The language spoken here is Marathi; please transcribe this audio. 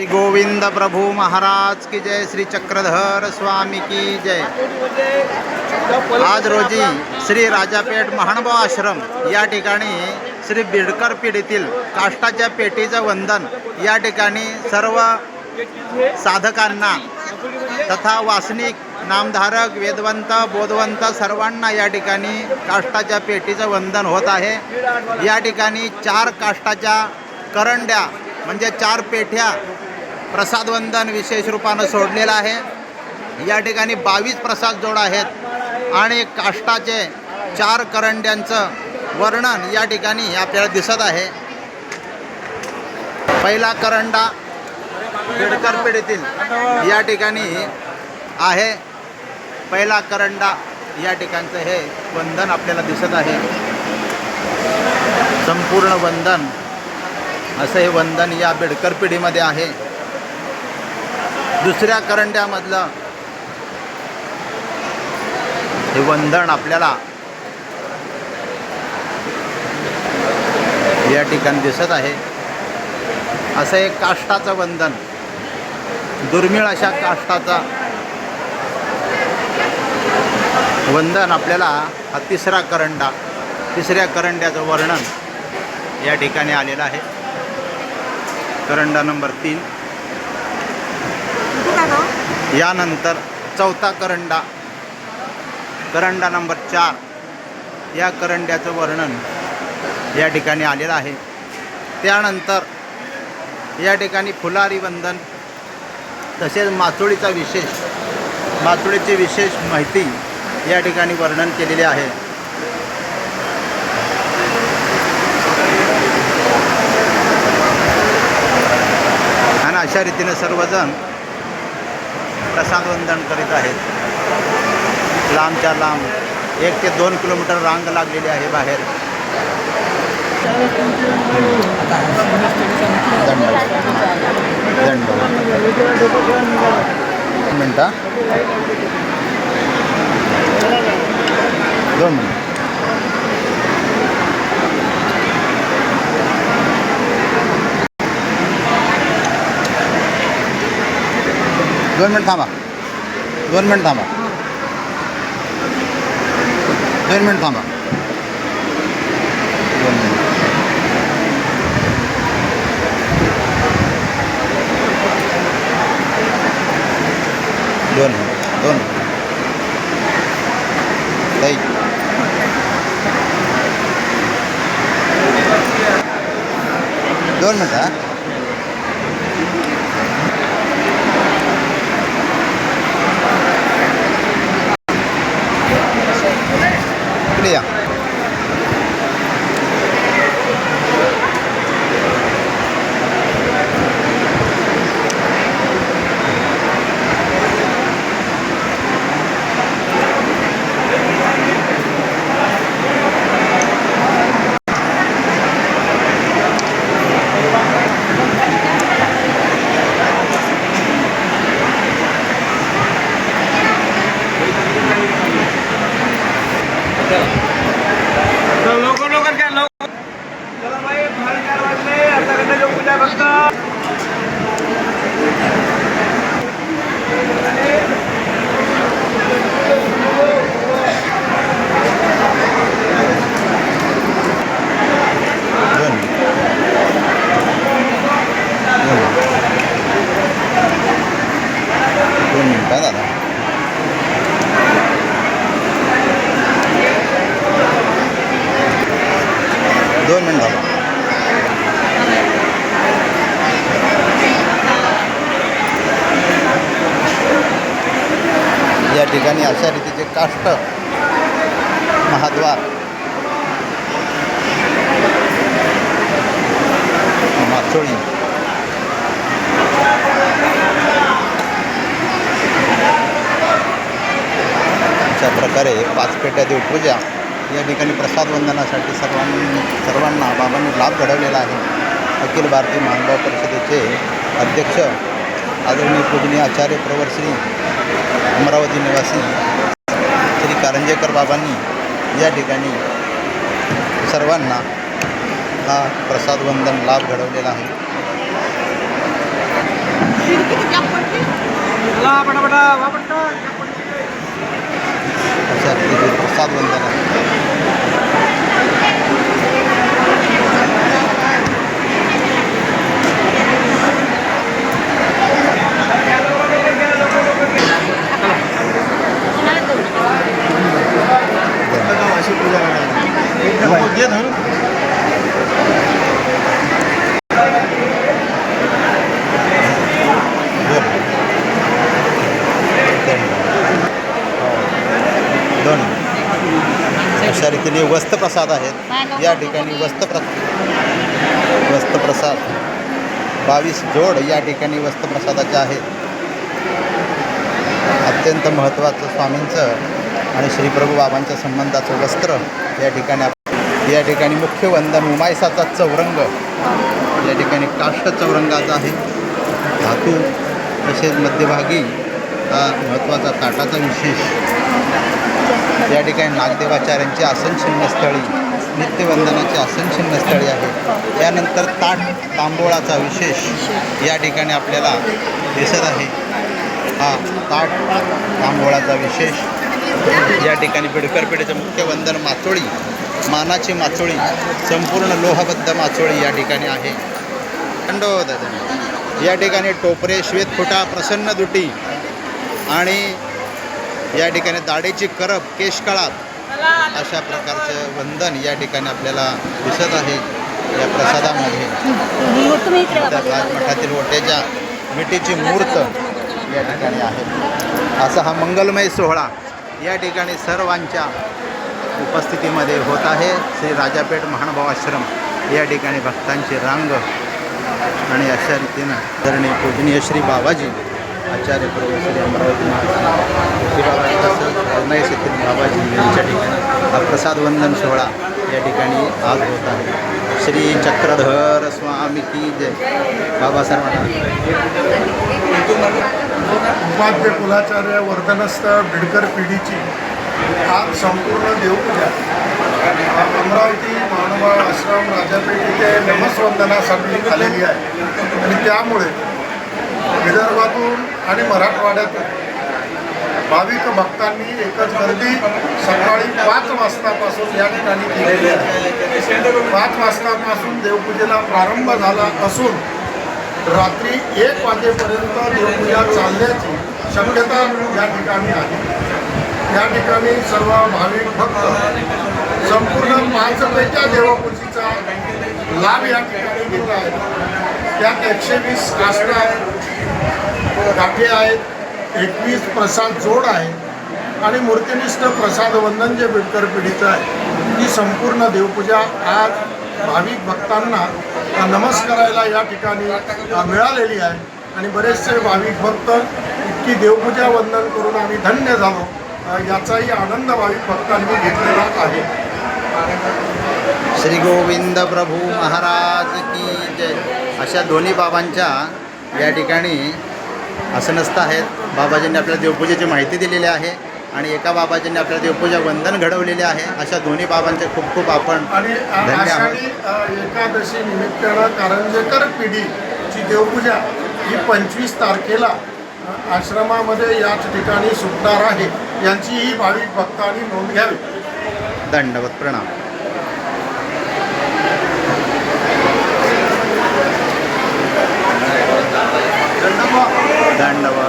श्री गोविंद प्रभु महाराज की जय, श्री चक्रधर स्वामी की जय। आज रोजी श्री राजापेठ महानुभाव आश्रम या ठिकाणी श्री बिडकर पीढीतील काष्टाच्या पेटीचं वंदन या ठिकाणी सर्व साधकांना तथा वासनिक नामधारक वेदवंत बोधवंत सर्वांना या ठिकाणी काष्टाच्या पेटीचं वंदन होत आहे। या ठिकाणी 4 काष्टाच्या करंड्या म्हणजे 4 पेठ्या प्रसाद वंदन विशेष रूपानं सोडलेलं आहे। या ठिकाणी 22 प्रसाद जोड आहेत आणि काष्टाचे 4 करंड्यांचं वर्णन या ठिकाणी आपल्याला दिसत आहे। पहिला करंडा बिडकर पेढीतील या ठिकाणी आहे। पहिला करंडा या ठिकाणचं हे वंदन आपल्याला दिसत आहे। संपूर्ण वंदन असं हे वंदन या बिडकर पिढीमध्ये आहे। दुसऱ्या करंड्यामधलं हे वंदन आपल्याला या ठिकाणी दिसत आहे। असं एक काष्टाचं वंदन, दुर्मिळ अशा काष्टाचा वंदन आपल्याला हा तिसरा करंडा, तिसऱ्या करंड्याचं वर्णन या ठिकाणी आलेलं आहे। करंडा नंबर 3, यानंतर चौथा करंडा, करंडा नंबर 4 या करंड्याचं वर्णन या ठिकाणी आलेलं आहे। त्यानंतर या ठिकाणी फुलारी वंदन तसेच माचोळीची विशेष माहिती या ठिकाणी वर्णन केलेले आहे। आणि अशा रीतीने सर्वजण प्रसाद वंदन करीत आहेत। लांबच्या लांब 1 ते 2 किलोमीटर रांग लागलेली आहे बाहेर। दंड 2 मिनटं 2 मिनटं थांबा 2 मिनिट थांबा 2 मिनिट थांबा 2 मिनिट। दोन ताई 2 मिनिटं या। या ठिकाणी अशा रीतीचे काष्ट महाद्वार माचोळी अशा प्रकारे 5 पेट्या देवपूजा या ठिकाणी प्रसाद वंदनासाठी सर्वांना बाबांनी लाभ घडवलेला आहे। अखिल भारतीय महानुभाव परिषदेचे अध्यक्ष आदरणीय पूजनीय आचार्य प्रवर श्री अमरावती निवासी श्री कारंजेकर बाबांनी या ठिकाणी सर्वांना हा प्रसाद वंदन लाभ घडवलेला आहे। अशा रीतीने प्रसाद वंदन आहे. दोन अशा रीतीने वस्त्रप्रसाद आहेत या ठिकाणी. वस्त्रप्रसाद 22 जोड या ठिकाणी वस्त्रप्रसादाचे आहेत. अत्यंत महत्त्वाचं स्वामींचं आणि श्रीप्रभू बाबांच्या संबंधाचं वस्त्र या ठिकाणी मुख्य वंदन उमायसाचा चौरंग या ठिकाणी काष्ट चौरंगाचा आहे. धातू तसेच मध्यभागी हा महत्त्वाचा ताटाचा विशेष. या ठिकाणी नागदेवाचार्यांची आसन शिन्नस्थळी नित्यवंदनाची आसन शिन्नस्थळी आहे. त्यानंतर तांबोळाचा विशेष या ठिकाणी आपल्याला दिसत आहे. हा तांबोळाचा विशेष या ठिकाणी बिडकर पेठेचं मुख्य वंदन माचोळी, मानाची माचोळी, संपूर्ण लोहबद्ध माचोळी या ठिकाणी आहे. दंडोदंड या ठिकाणी टोपरे, श्वेतफुटा, प्रसन्न दुटी आणि या ठिकाणी दाढेची करप, केशकळाप अशा प्रकारचं वंदन या ठिकाणी आपल्याला दिसत आहे या प्रसादामध्ये. राजमठातील ओट्याच्या मिठीची मूर्त या ठिकाणी आहे. असा हा मंगलमय सोहळा या ठिकाणी सर्वांच्या उपस्थितीमध्ये होत आहे. श्री राजापेठ महानुभाव आश्रम या ठिकाणी भक्तांची रांग आणि अशा रीतीनं धरणी पूजनीय श्री बाबाजी आचार्य प्रभू श्री अमरावती श्री बाबा तसं येथील बाबाजी यांच्या ठिकाणी हा प्रसाद वंदन सोहळा या ठिकाणी आज होत आहे. श्री चक्रधर स्वामी की जय. बाबासाहेब उपाध्य कुलाचार्य वर्धनस्थ बिडकर पिढीची आज संपूर्ण देवपूजा अमरावती महानुभाव आश्रम राजापेठ इथे नमस्वंदनासाठी आलेली आहे. आणि त्यामुळे विदर्भातून आणि मराठवाड्यातून भाविक भक्तांनी एकच गर्दी सकाळी 5 वाजतापासून या ठिकाणी केलेली आहे. 5 वाजतापासून देवपूजेला प्रारंभ झाला असून रात्री 1 वाजेपर्यंत देवपूजा चालण्याची शक्यता या ठिकाणी आहे. या ठिकाणी सर्व भाविक भक्त संपूर्ण 5 पेट्या देवपूजेचा लाभ या ठिकाणी घेत आहेत. त्यात 120 काष्टा गाठी आहेत, 21 प्रसाद जोड आहे आणि मूर्तिनिष्ठ प्रसाद वंदन जे बिडकर पिढीचं आहे ही संपूर्ण देवपूजा आज भाविक भक्तांना नमस्कारायला या ठिकाणी मिळालेली आहे. आणि बरेचसे भाविक भक्त इतकी देवपूजा वंदन करून आम्ही धन्य झालो याचाही आनंद भाविक भक्तांनी घेतलेला आहे. श्री गोविंद प्रभू महाराज की जय. अशा दोन्ही बाबांच्या या ठिकाणी आसनस्थ आहेत. बाबाजींनी आपल्या देवपूजेची माहिती दिलेली आहे आणि एका बाबाजींनी आपल्या देवपूजा वंदन घडवलेले आहे. अशा दोन्ही बाबांचे खूप खूप आपण आणि धन्यवाद. एकादशी निमित्तानं कारंजेकर पिढीची देवपूजा ही 25 तारखेला आश्रमामध्ये याच ठिकाणी सुटणार आहे. यांचीही भाविक भक्तांनी नोंद घ्यावी. दंडवत प्रणाम. दंडवत.